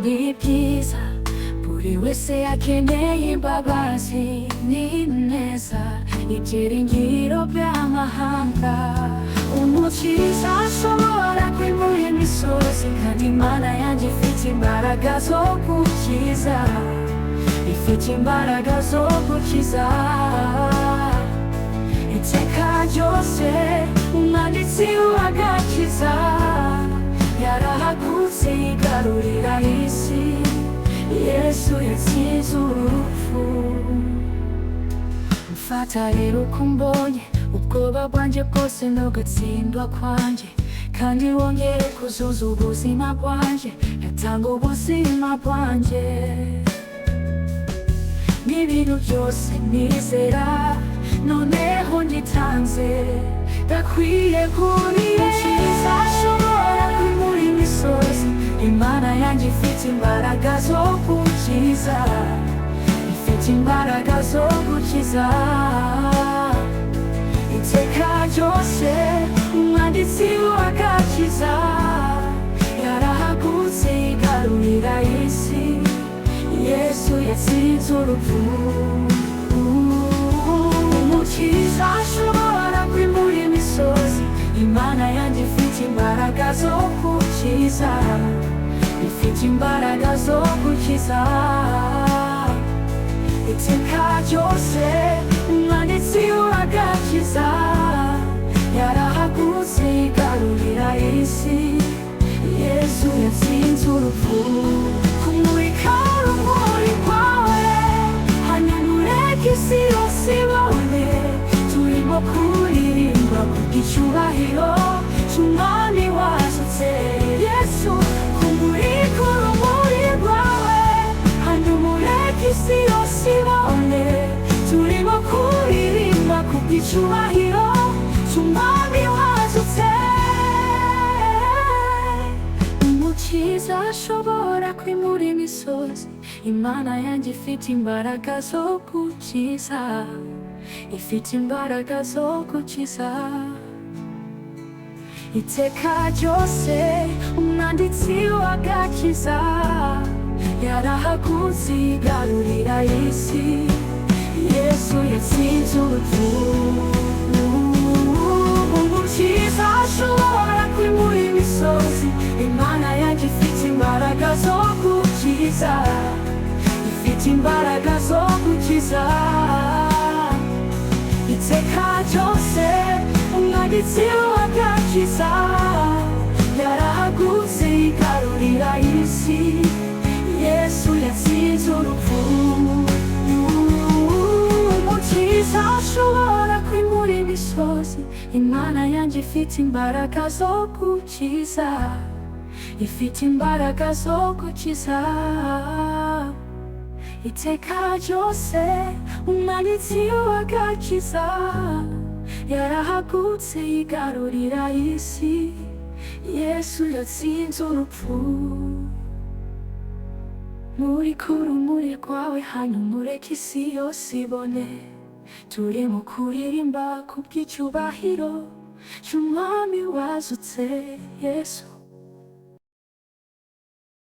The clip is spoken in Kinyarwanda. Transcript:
ni byiza, buri wese akeneye imbabazi n'ineza, ibyiringiro by'amahanga. Umukiza ashobora kwimura imisozi, kandi Imana yanjye ifite imbaraga zo gukiza, ifite imbaraga zo gukiza. Iteka ryose umwanditsi w'agakiza yarahagurutse yigarurira isi. Yesu yatsinze urupfu. Mfata rero uko mbonye ubwoba bwanjye bwose no gutsindwa kwanjye, kandi wongere kuzuza ubuzima bwanjye, yatanga ubuzima bwanjye. N'ibintu byose nizera noneho ngitanze, ndakwiye kuri Yesu. Ashobora kwimura imisozi, Imana yanjye ifite imbaraga zo gukiza, ifite imbaraga zo gukiza. Iteka ryose umwanditsi w'agakiza yarahagurutse yigarurira isi. Yesu yatsinze urupfu. Umukiza ashobora kwimura imisozi, Imana yanjye ifite imbaraga zo gukiza, ifite imbaraga zo gukiza. Iteka ryose umwanditsi w'agakiza yarahagurutse yigarurira isi. Yesu yatsinze urupfu. Kumurika urumuri rwawe, hanyuma ureke isi yose ibone, turimo kuririmba kubw'icyubahiro cy'Umwami wazutse. Yesu, kumurika urumuri rwawe, hanyuma ureke isi yose ibone, turimo kuririmba kubw'icyubahiro cy'Umwami wazutse. Umukiza ashobora kwimura imisozi, Imana yanjye ifite imbaraga zo gukiza, ifite imbaraga zo gukiza. Iteka ryose umwanditsi w'agakiza yarahagurutse yigarurira isi. Yesu yatsinze urupfu. Umukiza ashobora kwimura imisozi, Imana yanjye ifite imbaraga zo gukiza, ifite imbaraga zo gukiza. Iteka ryose umwanditsi w'agakiza yarahagurutse yigarurira isi. Yesu yatsinze urupfu. Umukiza ashobora kwimura imisozi, Imana yanjye ifite imbaraga zo gukiza, ifite imbaraga zo gukiza. Iteka ryose umwanditsi w'agakiza yarahagurutse yigarurira isi. Yesu yatsinze urupfu. Murika urumuri rwawe, hanyuma ureke isi yose ibone, turimo kuririmba kubw'icyubahiro cy'Umwami wazutse. Yesu.